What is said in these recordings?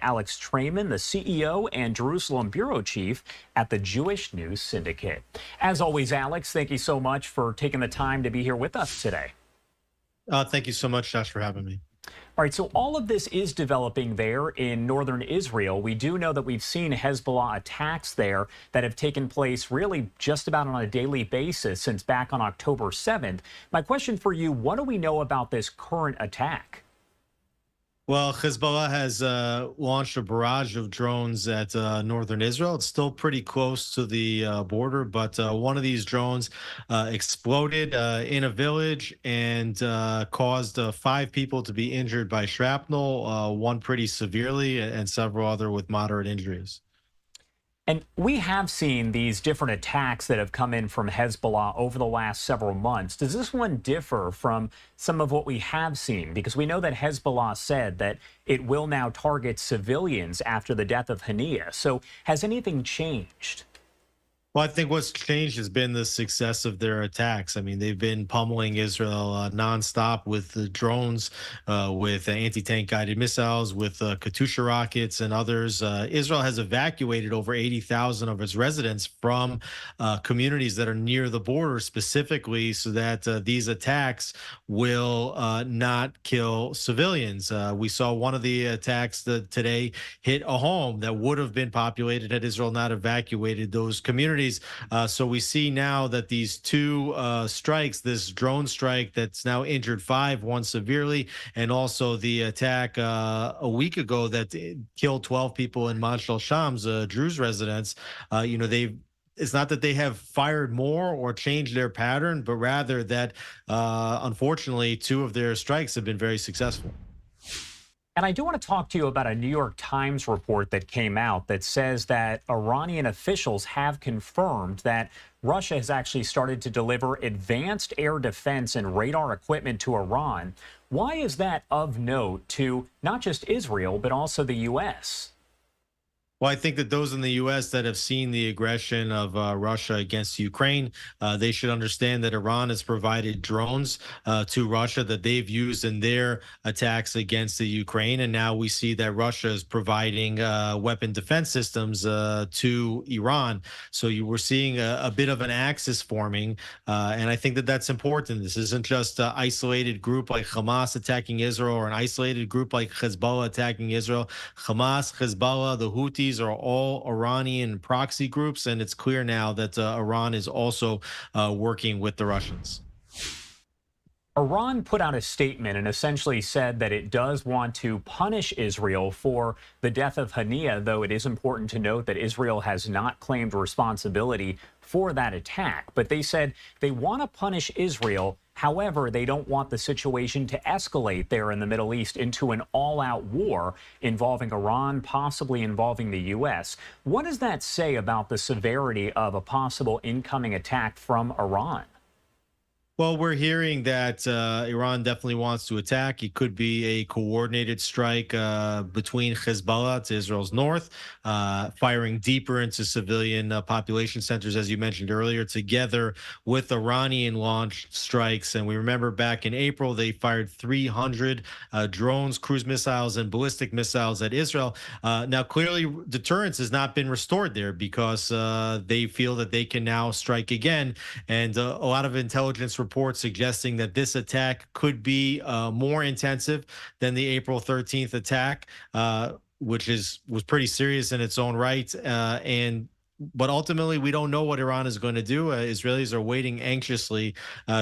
to Alex Traiman, the CEO and Jerusalem bureau chief at the Jewish News Syndicate. As always, Alex, thank you so much for taking the time to be here with us today. Thank you so much, Josh, for having me. All right, so all of this is developing there in northern Israel. We do know that we've seen Hezbollah attacks there that have taken place really just about on a daily basis since back on October 7th. My question for you, what do we know about this current attack? Well, Hezbollah has launched a barrage of drones at northern Israel. It's still pretty close to the border, but one of these drones exploded in a village and caused 5 people to be injured by shrapnel, one pretty severely, and several other with moderate injuries. And we have seen these different attacks that have come in from Hezbollah over the last several months. Does this one differ from some of what we have seen? Because we know that Hezbollah said that it will now target civilians after the death of Haniya. So has anything changed? Well, I think what's changed has been the success of their attacks. I mean, they've been pummeling Israel nonstop with the drones, with anti-tank guided missiles, with Katyusha rockets and others. Israel has evacuated over 80,000 of its residents from communities that are near the border, specifically so that these attacks will not kill civilians. We saw one of the attacks that today hit a home that would have been populated had Israel not evacuated those communities. So we see now that these 2 strikes, this drone strike that's now injured 5, one severely, and also the attack a week ago that killed 12 people in Majal Shams, Druze residents. It's not that they have fired more or changed their pattern, but rather that unfortunately 2 of their strikes have been very successful. And I do want to talk to you about a New York Times report that came out that says that Iranian officials have confirmed that Russia has actually started to deliver advanced air defense and radar equipment to Iran. Why is that of note to not just Israel, but also the U.S.? Well, I think that those in the U.S. that have seen the aggression of Russia against Ukraine, they should understand that Iran has provided drones to Russia that they've used in their attacks against the Ukraine. And now we see that Russia is providing weapon defense systems to Iran. So you were seeing a bit of an axis forming. And I think that that's important. This isn't just an isolated group like Hamas attacking Israel or an isolated group like Hezbollah attacking Israel. Hamas, Hezbollah, the Houthis, are all Iranian proxy groups, and it's clear now that Iran is also working with the Russians. Iran put out a statement and essentially said that it does want to punish Israel for the death of Haniya, though it is important to note that Israel has not claimed responsibility for that attack. But they said they want to punish Israel. However, they don't want the situation to escalate there in the Middle East into an all-out war involving Iran, possibly involving the U.S. What does that say about the severity of a possible incoming attack from Iran? Well, we're hearing that Iran definitely wants to attack. It could be a coordinated strike between Hezbollah to Israel's north, firing deeper into civilian population centers, as you mentioned earlier, together with Iranian-launched strikes. And we remember back in April, they fired 300 drones, cruise missiles, and ballistic missiles at Israel. Now, clearly, deterrence has not been restored there because they feel that they can now strike again. And a lot of intelligence reports suggesting that this attack could be more intensive than the April 13th attack, which was pretty serious in its own right. But ultimately, we don't know what Iran is going to do. Israelis are waiting anxiously,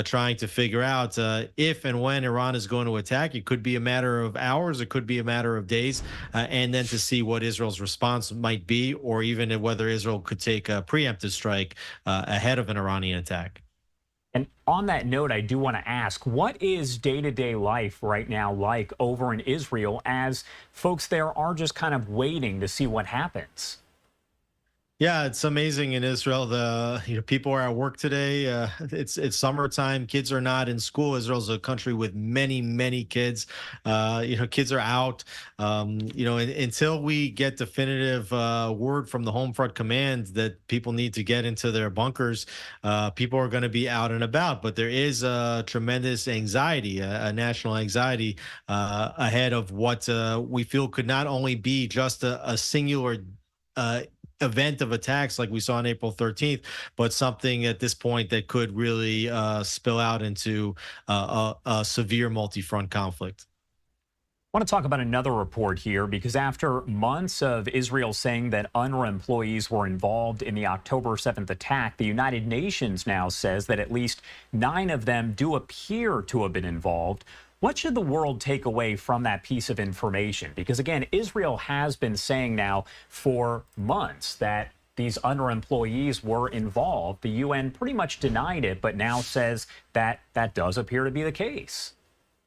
trying to figure out if and when Iran is going to attack. It could be a matter of hours. It could be a matter of days. And then to see what Israel's response might be, or even whether Israel could take a preemptive strike ahead of an Iranian attack. And on that note, I do want to ask, what is day-to-day life right now like over in Israel as folks there are just kind of waiting to see what happens? Yeah, it's amazing in Israel. People are at work today. It's summertime. Kids are not in school. Israel's a country with many kids. Kids are out. Until we get definitive word from the Home Front Command that people need to get into their bunkers, people are going to be out and about. But there is a tremendous anxiety, a national anxiety ahead of what we feel could not only be just a singular. Uh, Event of attacks like we saw on April 13th, but something at this point that could really spill out into a severe multi-front conflict. I want to talk about another report here because after months of Israel saying that UNRWA employees were involved in the October 7th attack, the United Nations now says that at least 9 of them do appear to have been involved. What should the world take away from that piece of information? Because again, Israel has been saying now for months that these UNRWA employees were involved. The UN pretty much denied it, but now says that that does appear to be the case.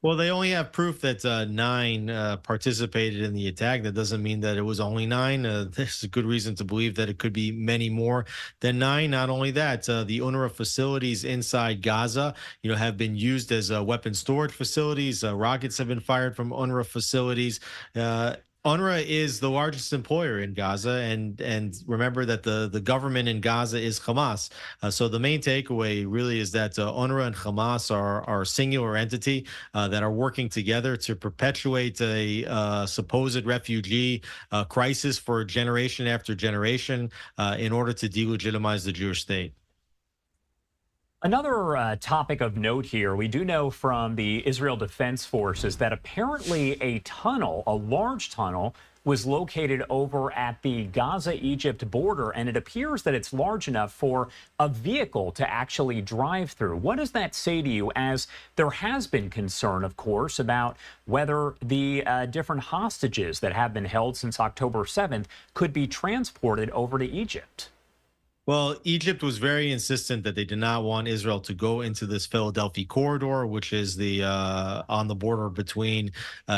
Well, they only have proof that 9 participated in the attack. That doesn't mean that it was only 9. There's a good reason to believe that it could be many more than 9. Not only that, the UNRWA facilities inside Gaza, have been used as weapon storage facilities. Rockets have been fired from UNRWA facilities. UNRWA is the largest employer in Gaza, and remember that the government in Gaza is Hamas. So the main takeaway really is that UNRWA and Hamas are a singular entity that are working together to perpetuate a supposed refugee crisis for generation after generation in order to delegitimize the Jewish state. Another topic of note here, we do know from the Israel Defense Forces that apparently a tunnel, a large tunnel, was located over at the Gaza-Egypt border, and it appears that it's large enough for a vehicle to actually drive through. What does that say to you, as there has been concern, of course, about whether the different hostages that have been held since October 7th could be transported over to Egypt? Well, Egypt was very insistent that they did not want Israel to go into this Philadelphia corridor, which is the on the border between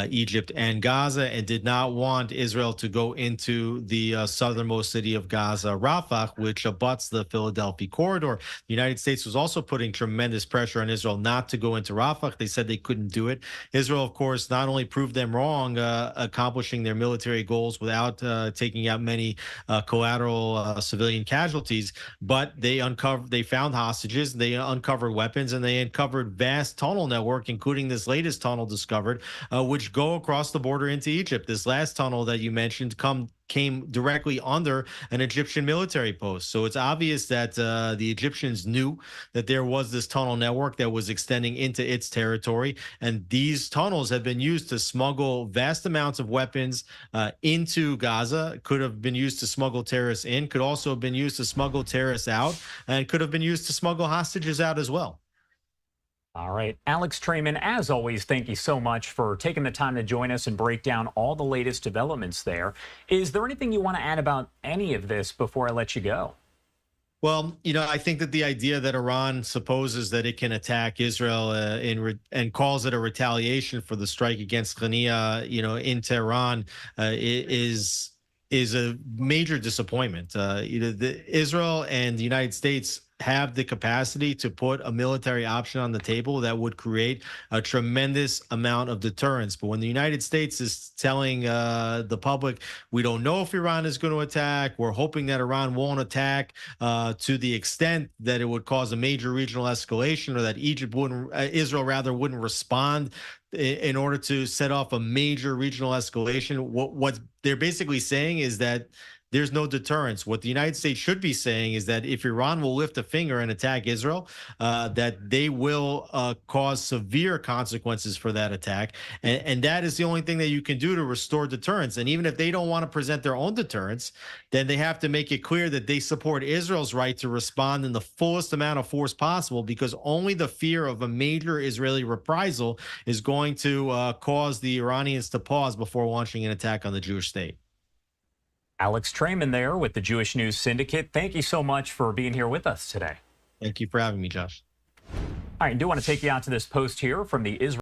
Egypt and Gaza, and did not want Israel to go into the southernmost city of Gaza, Rafah, which abuts the Philadelphia corridor. The United States was also putting tremendous pressure on Israel not to go into Rafah. They said they couldn't do it. Israel, of course, not only proved them wrong, accomplishing their military goals without taking out many collateral civilian casualties, but they found hostages, they uncovered weapons, and they uncovered vast tunnel network, including this latest tunnel discovered, which go across the border into Egypt. This last tunnel that you mentioned came directly under an Egyptian military post. So it's obvious that the Egyptians knew that there was this tunnel network that was extending into its territory. And these tunnels have been used to smuggle vast amounts of weapons into Gaza, could have been used to smuggle terrorists in, could also have been used to smuggle terrorists out, and could have been used to smuggle hostages out as well. All right. Alex Traiman, as always, thank you so much for taking the time to join us and break down all the latest developments there. Is there anything you want to add about any of this before I let you go? Well, I think that the idea that Iran supposes that it can attack Israel and calls it a retaliation for the strike against Ghania, in Tehran, is a major disappointment. Israel and the United States have the capacity to put a military option on the table that would create a tremendous amount of deterrence. But when the United States is telling the public, we don't know if Iran is going to attack, we're hoping that Iran won't attack to the extent that it would cause a major regional escalation, or that Israel wouldn't respond in order to set off a major regional escalation. What they're basically saying is that there's no deterrence. What the United States should be saying is that if Iran will lift a finger and attack Israel, that they will cause severe consequences for that attack. And that is the only thing that you can do to restore deterrence. And even if they don't want to present their own deterrence, then they have to make it clear that they support Israel's right to respond in the fullest amount of force possible, because only the fear of a major Israeli reprisal is going to cause the Iranians to pause before launching an attack on the Jewish state. Alex Traiman there with the Jewish News Syndicate. Thank you so much for being here with us today. Thank you for having me, Josh. All right, I do want to take you out to this post here from the Israel